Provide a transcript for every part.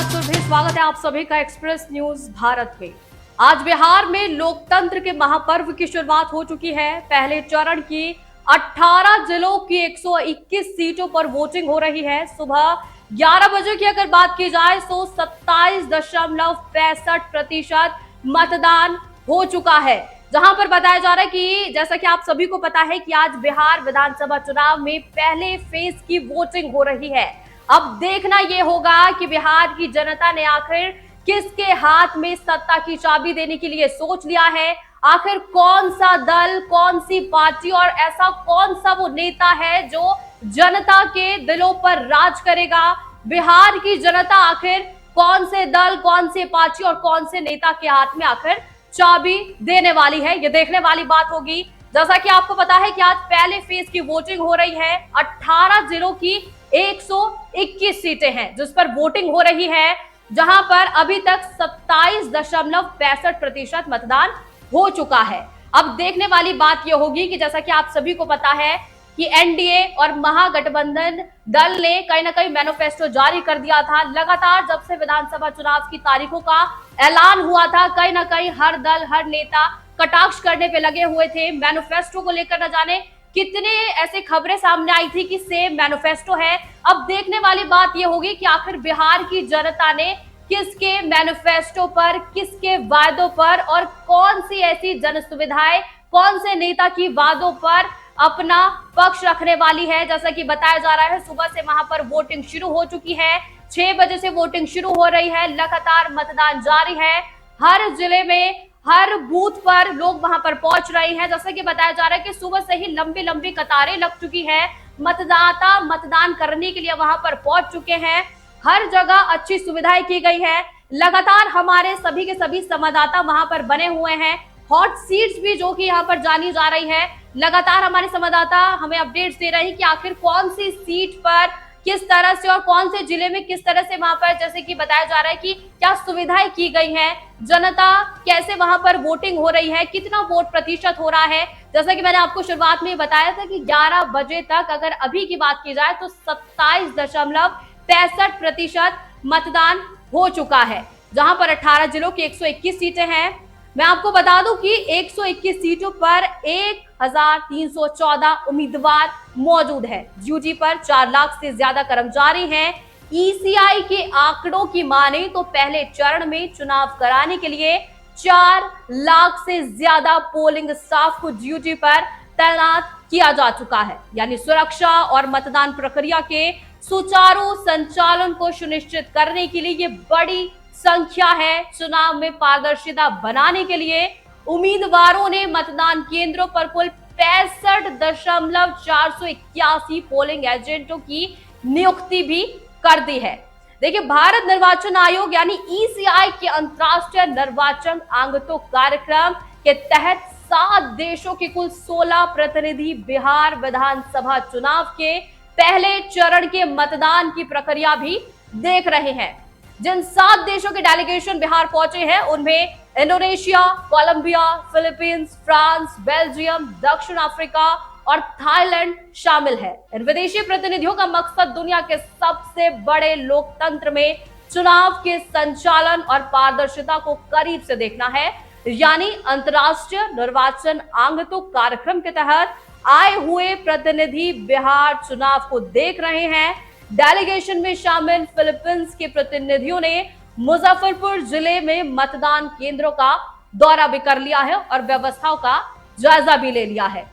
साथ सुरभि, स्वागत है आप सभी का एक्सप्रेस न्यूज भारत में। आज बिहार में लोकतंत्र के महापर्व की शुरुआत हो चुकी है। पहले चरण की 18 जिलों की 121 सीटों पर वोटिंग हो रही है। सुबह 11 बजे की अगर बात की जाए तो 27.65% मतदान हो चुका है, जहां पर बताया जा रहा है कि जैसा कि आप सभी को पता है कि आज बिहार विधानसभा चुनाव में पहले फेज की वोटिंग हो रही है। अब देखना यह होगा कि बिहार की जनता ने आखिर किसके हाथ में सत्ता की चाबी देने के लिए सोच लिया है। आखिर कौन सा दल, कौन सी पार्टी और ऐसा कौन सा वो नेता है जो जनता के दिलों पर राज करेगा। बिहार की जनता आखिर कौन से दल, कौन से पार्टी और कौन से नेता के हाथ में आखिर चाबी देने वाली है, ये देखने वाली बात होगी। जैसा कि आपको पता है कि आज पहले फेज की वोटिंग हो रही है। 18 जिलों की 121 सीटें हैं जिस पर वोटिंग हो रही है, जहां पर अभी तक 27.65% मतदान हो चुका है। अब देखने वाली बात यह होगी कि जैसा कि आप सभी को पता है कि एनडीए और महागठबंधन दल ने कहीं ना कहीं मैनिफेस्टो जारी कर दिया था। लगातार जब से विधानसभा चुनाव की तारीखों का ऐलान हुआ था, कहीं ना कहीं हर दल, हर नेता कटाक्ष करने पे लगे हुए थे। मैनिफेस्टो को लेकर न जाने कितने ऐसे खबरें सामने आई थी कि सेम मैनिफेस्टो है। अब देखने वाली बात यह होगी कि आखिर बिहार की जनता ने किसके मैनिफेस्टो पर, किसके वादों पर और कौन सी ऐसी जन सुविधाएं, कौन से नेता की वादों पर अपना पक्ष रखने वाली है। जैसा कि बताया जा रहा है, सुबह से वहां पर वोटिंग शुरू हो चुकी है। 6 बजे से वोटिंग शुरू हो रही है, लगातार मतदान जारी है। हर जिले में, हर बूथ पर लोग वहां पर पहुंच रहे हैं। जैसा कि बताया जा रहा है कि सुबह से ही लंबी लंबी कतारें लग चुकी है। मतदाता मतदान करने के लिए वहां पर पहुंच चुके हैं। हर जगह अच्छी सुविधाएं की गई है। लगातार हमारे सभी के सभी संवाददाता वहां पर बने हुए हैं। हॉट सीट्स भी जो कि यहाँ पर जानी जा रही है, लगातार हमारे संवाददाता हमें अपडेट्स दे रहे हैं कि आखिर कौन सी सीट पर किस तरह से और कौन से जिले में किस तरह से वहां पर, जैसे कि बताया जा रहा है कि क्या सुविधाएं की गई हैं, जनता कैसे वहां पर वोटिंग हो रही है, कितना वोट प्रतिशत हो रहा है। जैसा कि मैंने आपको शुरुआत में बताया था कि 11 बजे तक अगर अभी की बात की जाए तो 27.65% मतदान हो चुका है, जहां पर 18 जिलों की 121 सीटें हैं। मैं आपको बता दूं कि 121 सीटों पर 1314 उम्मीदवार मौजूद है। ड्यूटी पर 4 लाख से ज्यादा कर्मचारी हैं। ईसीआई के आंकड़ों की माने तो पहले चरण में चुनाव कराने के लिए 4 लाख से ज्यादा पोलिंग स्टाफ को ड्यूटी पर तैनात किया जा चुका है। यानी सुरक्षा और मतदान प्रक्रिया के सुचारू संचालन को सुनिश्चित करने के लिए ये बड़ी संख्या है। चुनाव में पारदर्शिता बनाने के लिए उम्मीदवारों ने मतदान केंद्रों पर कुल 65.481 पोलिंग एजेंटों की नियुक्ति भी कर दी है। देखिए, भारत निर्वाचन आयोग यानी ईसीआई के अंतरराष्ट्रीय निर्वाचन आगंतुक कार्यक्रम के तहत 7 देशों के कुल 16 प्रतिनिधि बिहार विधानसभा चुनाव के पहले चरण के मतदान की प्रक्रिया भी देख रहे हैं। जिन 7 देशों के डेलीगेशन बिहार पहुंचे हैं उनमें Indonesia, Colombia, Philippines, France, Belgium, दक्षिण अफ्रीका और थाईलैंड शामिल है। इन विदेशी प्रतिनिधियों का मकसद दुनिया के सबसे बड़े लोकतंत्र में चुनाव के संचालन और पारदर्शिता को करीब से देखना है। यानी अंतरराष्ट्रीय निर्वाचन आगंतुक कार्यक्रम के तहत आए हुए प्रतिनिधि बिहार चुनाव को देख रहे हैं। डेलीगेशन में शामिल फिलीपींस के प्रतिनिधियों ने मुजफ्फरपुर जिले में मतदान केंद्रों का दौरा भी कर लिया है और व्यवस्थाओं का जायजा भी ले लिया है।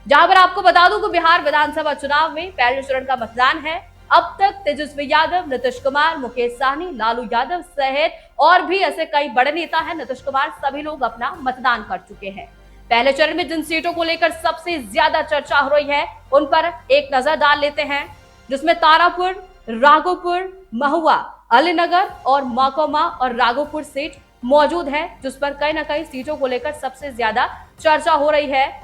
जहां पर आपको बता दूं कि बिहार विधानसभा चुनाव में पहले चरण का मतदान है। अब तक तेजस्वी यादव, नीतीश कुमार, मुकेश सहनी, लालू यादव सहित और भी ऐसे कई बड़े नेता हैं, नीतीश कुमार, सभी लोग अपना मतदान कर चुके हैं। पहले चरण में जिन सीटों को लेकर सबसे ज्यादा चर्चा हो रही है उन पर एक नजर डाल लेते हैं, जिसमें तारापुर, राघोपुर, महुआ, अलीनगर और मकोमा और राघोपुर सीट मौजूद है, जिस पर कहीं ना कहीं सीटों को लेकर सबसे ज्यादा चर्चा हो रही है।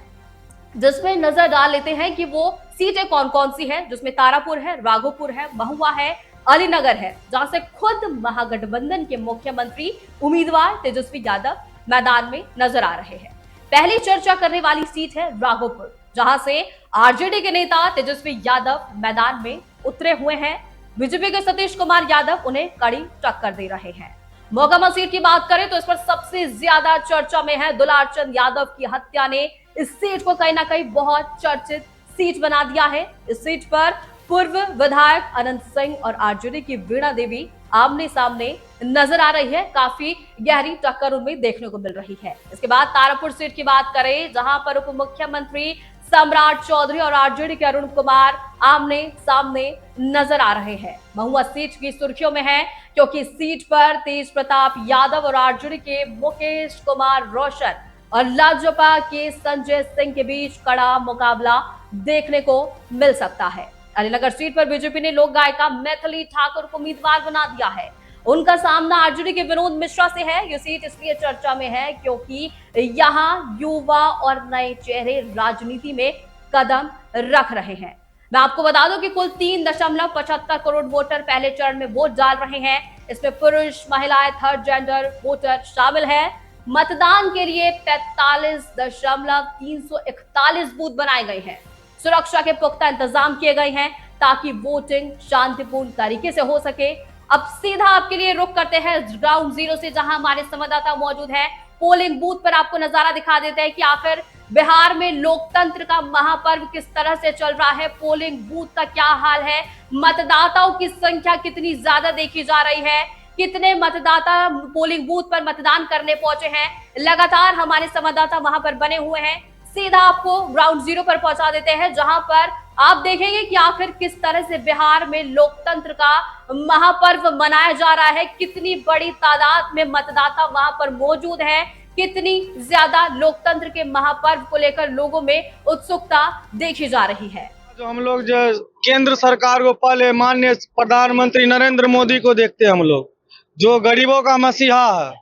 जिसमें नजर डाल लेते हैं कि वो सीटें कौन कौन सी है, जिसमें तारापुर है, राघोपुर है, महुआ है, अलीनगर है, जहां से खुद महागठबंधन के मुख्यमंत्री उम्मीदवार तेजस्वी यादव मैदान में नजर आ रहे हैं। पहली चर्चा करने वाली सीट है राघोपुर, जहां से आरजेडी के नेता तेजस्वी यादव मैदान में उतरे हुए हैं। बीजेपी के सतीश कुमार यादव उन्हें कड़ी टक्कर दे रहे हैं। मोकामा सीट की बात करें तो इस पर सबसे ज्यादा चर्चा में है। दुलारचंद यादव की हत्या ने इस सीट को कहीं ना कहीं बहुत चर्चित सीट बना दिया है। इस सीट पर पूर्व विधायक अनंत सिंह और आरजेडी की वीणा देवी आमने सामने नजर आ रही है। काफी गहरी टक्कर उनमें देखने को मिल रही है। इसके बाद तारापुर सीट की बात करें, जहां पर उप मुख्यमंत्री सम्राट चौधरी और आरजेडी के अरुण कुमार आमने सामने नजर आ रहे हैं। महुआ सीट की सुर्खियों में है क्योंकि सीट पर तेज प्रताप यादव और आरजेडी के मुकेश कुमार रोशन और लाजपा के संजय सिंह के बीच कड़ा मुकाबला देखने को मिल सकता है। अलीनगर सीट पर बीजेपी ने लोक गायिका मैथिली ठाकुर को उम्मीदवार बना दिया है। उनका सामना आरजेडी के विनोद मिश्रा से है। ये सीट इसलिए चर्चा में है क्योंकि यहाँ युवा और नए चेहरे राजनीति में कदम रख रहे हैं। मैं आपको बता दूं कि कुल 3.75 करोड़ वोटर पहले चरण में वोट डाल रहे हैं। इसमें पुरुष, महिलाएं, थर्ड जेंडर वोटर शामिल है। मतदान के लिए 45.341 बूथ बनाए गए हैं। सुरक्षा के पुख्ता इंतजाम किए गए हैं ताकि वोटिंग शांतिपूर्ण तरीके से हो सके। अब सीधा आपके लिए रुख करते हैं ग्राउंड जीरो से, जहां हमारे संवाददाता मौजूद हैं। पोलिंग बूथ पर आपको नजारा दिखा देते हैं कि आखिर बिहार में लोकतंत्र का महापर्व किस तरह से चल रहा है, पोलिंग बूथ का क्या हाल है, मतदाताओं की संख्या कितनी ज्यादा देखी जा रही है, कितने मतदाता पोलिंग बूथ पर मतदान करने पहुंचे हैं। लगातार हमारे संवाददाता वहां पर बने हुए हैं। सीधा आपको ग्राउंड जीरो पर पहुंचा देते हैं, जहां पर आप देखेंगे कि आखिर किस तरह से बिहार में लोकतंत्र का महापर्व मनाया जा रहा है, कितनी बड़ी तादाद में मतदाता वहां पर मौजूद हैं, कितनी ज्यादा लोकतंत्र के महापर्व को लेकर लोगों में उत्सुकता देखी जा रही है। जो हम लोग जो केंद्र सरकार को पहले माननीय प्रधानमंत्री नरेंद्र मोदी को देखते हैं, हम लोग जो गरीबों का मसीहा है,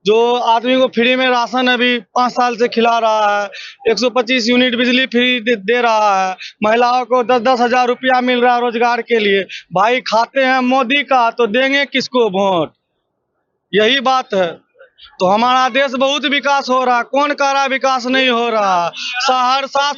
जो आदमी को फ्री में राशन अभी 5 साल से खिला रहा है, 125 यूनिट बिजली फ्री दे रहा है, महिलाओं को 10-10 हजार रुपया मिल रहा है रोजगार के लिए। भाई खाते हैं मोदी का तो देंगे किसको वोट, यही बात है। तो हमारा देश बहुत विकास हो रहा है, कौन कह रहा विकास नहीं हो रहा। सहरसा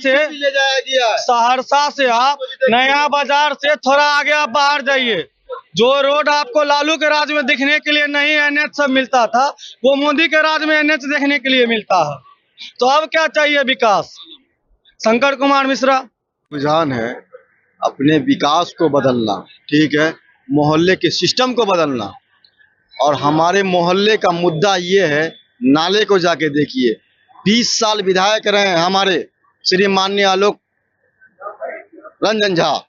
से आप नया बाजार से थोड़ा आगे आप बाहर जाइए, जो रोड आपको लालू के राज में देखने के लिए नहीं एनएच सब मिलता था, वो मोदी के राज में एनएच देखने के लिए मिलता है। तो अब क्या चाहिए विकास। शंकर कुमार मिश्रा रुझान है अपने विकास को बदलना, ठीक है, मोहल्ले के सिस्टम को बदलना। और हमारे मोहल्ले का मुद्दा ये है, नाले को जाके देखिए। 20 साल विधायक रहे हैं हमारे श्री माननीय आलोक रंजन झा,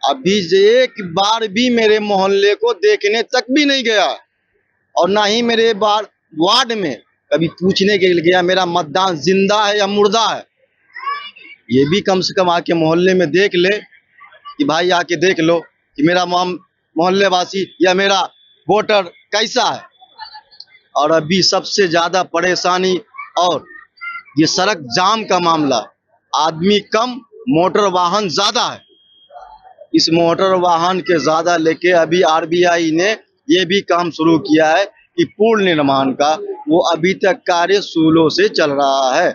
अभी एक बार भी मेरे मोहल्ले को देखने तक भी नहीं गया, और ना ही मेरे वार्ड में कभी पूछने के लिए गया मेरा मतदान जिंदा है या मुर्दा है। ये भी कम से कम आके मोहल्ले में देख ले कि भाई आके देख लो कि मेरा मोहल्ले वासी या मेरा वोटर कैसा है। और अभी सबसे ज्यादा परेशानी और ये सड़क जाम का मामला, आदमी कम मोटर वाहन ज्यादा है। इस मोटर वाहन के ज्यादा लेके अभी आरबीआई ने ये भी काम शुरू किया है कि पुल निर्माण का वो अभी तक कार्य स्लो से चल रहा है।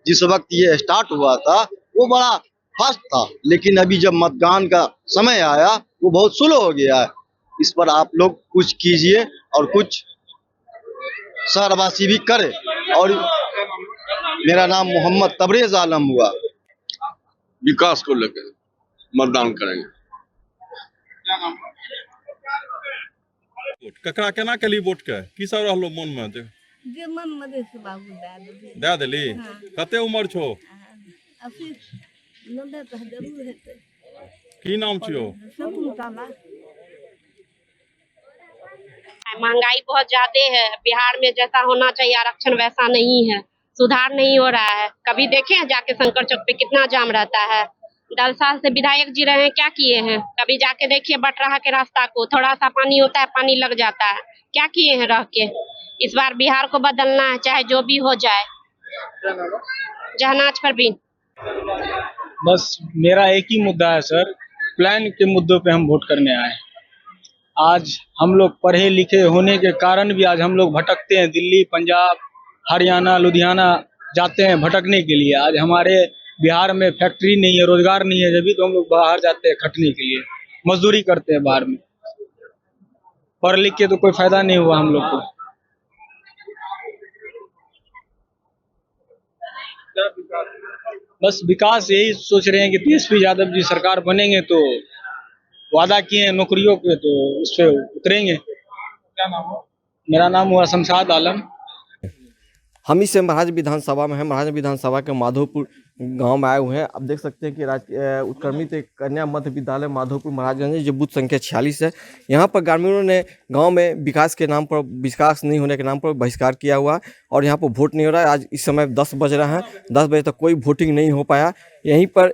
जिस वक्त ये स्टार्ट हुआ था वो बड़ा फास्ट था, लेकिन अभी जब मतदान का समय आया वो बहुत स्लो हो गया है। इस पर आप लोग कुछ कीजिए और कुछ शहरवासी भी करे। और मेरा नाम मोहम्मद तबरेज आलम हुआ। विकास को लेकर मतदान करेंगे। ककरा केना कली वोट के की सब रहलो मन में जे मन में दे से बाबू दे देली। हाँ। कते उम्र छो? अभी नंदा तो जरूर हेते। की नाम छियो? सब मुताला महंगाई बहुत ज्यादा है। बिहार में जैसा होना चाहिए आरक्षण वैसा नहीं है, सुधार नहीं हो रहा है। कभी देखे हैं जाके शंकर चौक पे कितना जाम रहता है। 10 साल से विधायक जी रहे हैं, क्या किए हैं? कभी जाके देखिए बटराहा के रास्ता को, थोड़ा सा पानी होता है पानी लग जाता है, क्या किए हैं रह के। इस बार बिहार को बदलना है, चाहे जो भी हो जाए। जहनाज परवीन। बस मेरा एक ही मुद्दा है सर, प्लान के मुद्दों पे हम वोट करने आए। आज हम लोग पढ़े लिखे होने के कारण भी आज हम लोग भटकते हैं, दिल्ली, पंजाब, हरियाणा, लुधियाना जाते हैं भटकने के लिए। आज हमारे बिहार में फैक्ट्री नहीं है, रोजगार नहीं है, जब भी तो हम लोग बाहर जाते हैं खटने के लिए, मजदूरी करते हैं बाहर में। पढ़ लिख के तो कोई फायदा नहीं हुआ हम लोग को। बस विकास यही सोच रहे हैं कि तेजस्वी यादव जी सरकार बनेंगे तो वादा किए हैं नौकरियों के, तो उस पे उतरेंगे। क्या नाम है? मेरा नाम हुआ शमशाद आलम। हम इस महाराज विधानसभा में हैं। महाराज विधानसभा के माधोपुर गांव में आए हुए हैं। अब देख सकते हैं कि उत्क्रमित कन्या मध्य विद्यालय माधोपुर महाराजगंज जो बूथ संख्या 46 है। यहाँ पर ग्रामीणों ने गांव में विकास के नाम पर, विकास नहीं होने के नाम पर बहिष्कार किया हुआ और यहाँ पर वोट नहीं हो रहा है। आज इस समय 10 बज रहे हैं, 10 बजे तक कोई वोटिंग नहीं हो पाया। यहीं पर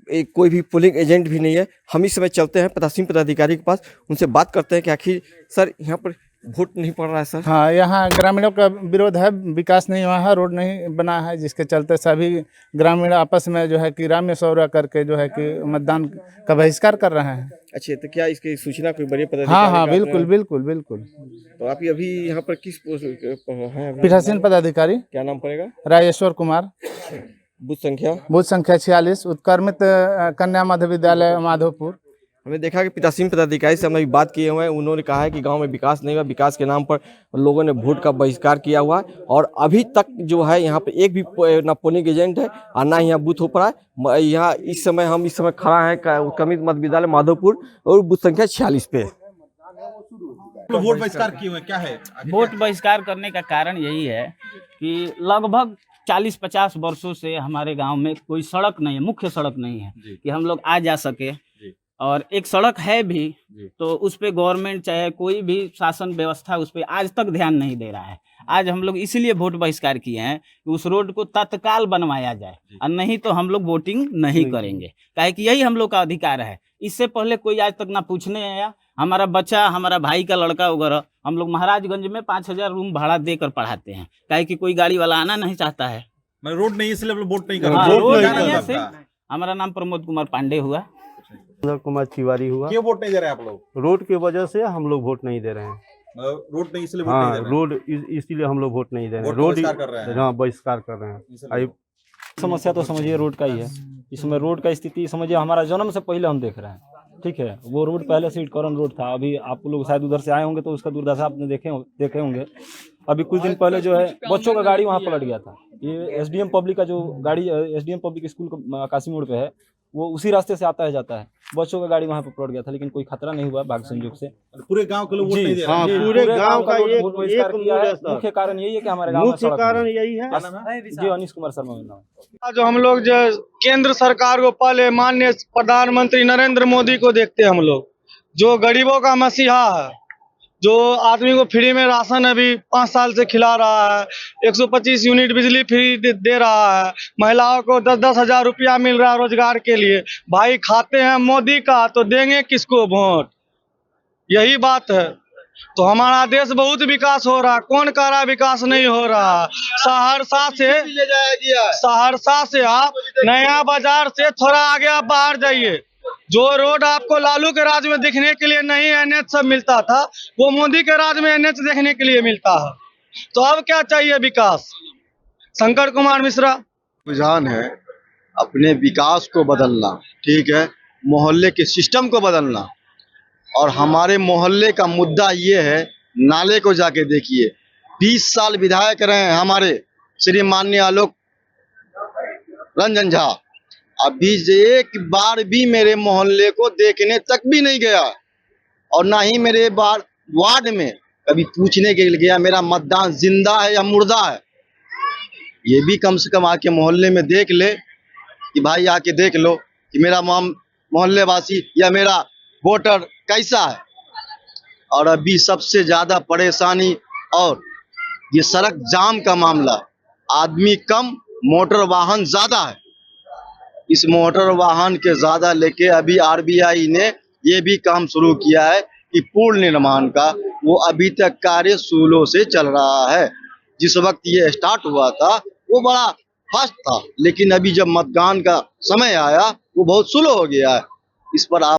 कोई भी पोलिंग एजेंट भी नहीं है। हम इस समय चलते हैं पदासीन पदाधिकारी के पास, उनसे बात करते हैं कि आखिर सर यहाँ पर वोट नहीं पड़ रहा है सर। हाँ, यहाँ ग्रामीणों का विरोध है, विकास नहीं हुआ है, रोड नहीं बना है, जिसके चलते सभी ग्रामीण आपस में जो है कि राम सौरा करके जो है कि मतदान का बहिष्कार कर रहे हैं। अच्छा, तो क्या इसकी सूचना कोई बड़ी पदाधिकारी? हाँ, बिल्कुल बिल्कुल बिल्कुल। तो आप अभी यहाँ पर किस पोस्ट हैं? पीठासीन पदाधिकारी। क्या नाम पड़ेगा? राजेश्वर कुमार। बूथ संख्या 46, उत्क्रमित कन्या मध्य विद्यालय माधोपुर। हमने देखा कि पीठासीन पदाधिकारी से हमने बात किए हुए हैं। उन्होंने कहा है कि गांव में विकास नहीं हुआ, विकास के नाम पर लोगों ने वोट का बहिष्कार किया हुआ है और अभी तक जो है यहाँ पे एक भी ना पोलिंग एजेंट है और ना यहाँ बूथ हो पड़ा है। यहाँ इस समय खड़ा है उत्क्रमित मध्य विद्यालय माधोपुर और बूथ संख्या 46 पे। वोट बहिष्कार किए हुए क्या है? वोट बहिष्कार करने का कारण यही है कि लगभग 40-50 वर्षों से हमारे गांव में कोई सड़क नहीं है, मुख्य सड़क नहीं है कि हम लोग आ जा सके। और एक सड़क है भी तो उस पे गवर्नमेंट चाहे कोई भी शासन व्यवस्था उस पे आज तक ध्यान नहीं दे रहा है। आज हम लोग इसीलिए वोट बहिष्कार किए हैं कि उस रोड को तत्काल बनवाया जाए और नहीं तो हम लोग वोटिंग नहीं करेंगे, काहे कि यही हम लोग का अधिकार है। इससे पहले कोई आज तक ना पूछने आया। हमारा बच्चा, हमारा भाई का लड़का वगैरह हम लोग महाराजगंज में 5000 रूम भाड़ा देकर पढ़ाते हैं, काहे कि कोई गाड़ी वाला आना नहीं चाहता है। रोड नहीं, इसलिए वोट नहीं कर हाँ, रहे। रोड नहीं है सिर्फ। हमारा नाम प्रमोद कुमार पांडे हुआ, कुमार तिवारी हुआ। क्यों वोट नहीं दे रहे आप लोग? रोड की वजह से हम लोग वोट नहीं दे रहे हैं। रोड नहीं इसलिए वोट हाँ, नहीं दे रहे हैं। रोड इसीलिए हम लोग वोट नहीं दे रहे हैं। रोड बहिष्कार कर रहे हैं। हाँ, बहिष्कार कर रहे हैं। समस्या तो समझिए रोड का ही है। इसमें रोड का स्थिति समझिए हमारा जन्म से पहले हम देख रहे हैं, ठीक है। वो रोड पहले से इटकॉर्न रोड था। अभी आप लोग शायद उधर से आए होंगे तो उसका दुर्दशा आपने देखे होंगे। अभी कुछ दिन पहले जो है बच्चों का गाड़ी वहाँ पलट गया था। ये एसडीएम पब्लिक का जो गाड़ी, एसडीएम पब्लिक स्कूल आकाशी मोड़ पे है, वो उसी रास्ते से आता है जाता है। बच्चों का गाड़ी वहाँ पर पलट गया था, लेकिन कोई खतरा नहीं हुआ भाग्य संयोग से। पूरे गांव के लोग वोट नहीं दे रहे हैं। हाँ, पूरे गांव का एक मुख्य कारण यही है कि हमारे गांव में मुख्य कारण यही है। जी, अनिश कुमार शर्मा मेरा नाम। जो हम लोग जो केंद्र सरकार को पहले माननीय प्रधानमंत्री नरेंद्र मोदी को देखते हैं हम लोग, जो गरीबों का मसीहा है, जो आदमी को फ्री में राशन अभी 5 साल से खिला रहा है, 125 यूनिट बिजली फ्री दे रहा है, महिलाओं को 10-10 हजार रुपया मिल रहा है रोजगार के लिए। भाई खाते हैं मोदी का तो देंगे किसको वोट? यही बात है। तो हमारा देश बहुत विकास हो रहा है। कौन कह रहा विकास नहीं हो रहा? सहरसा से आप नया बाजार से थोड़ा आगे आप बाहर जाइए, जो रोड आपको लालू के राज में देखने के लिए नहीं एनएच सब मिलता था, वो मोदी के राज में एनएच देखने के लिए मिलता है। तो अब क्या चाहिए विकास? शंकर कुमार मिश्रा। रुझान है अपने विकास को बदलना, ठीक है, मोहल्ले के सिस्टम को बदलना। और हमारे मोहल्ले का मुद्दा ये है, नाले को जाके देखिए। 20 साल विधायक रहे हैं हमारे श्री माननीय आलोक रंजन झा, अभी एक बार भी मेरे मोहल्ले को देखने तक भी नहीं गया और ना ही मेरे वार्ड में कभी पूछने के लिए गया मेरा मतदान जिंदा है या मुर्दा है। ये भी कम से कम आके मोहल्ले में देख ले कि भाई आके देख लो कि मेरा मोहल्ले वासी या मेरा वोटर कैसा है। और अभी सबसे ज्यादा परेशानी और ये सड़क जाम का मामला, आदमी कम मोटर वाहन ज्यादा है। इस मोटर वाहन के ज्यादा लेके अभी आरबीआई ने ये भी काम शुरू किया है कि पुल निर्माण का वो अभी तक कार्य स्लो से चल रहा है। जिस वक्त ये स्टार्ट हुआ था वो बड़ा फास्ट था, लेकिन अभी जब मतदान का समय आया वो बहुत स्लो हो गया है। इस पर आप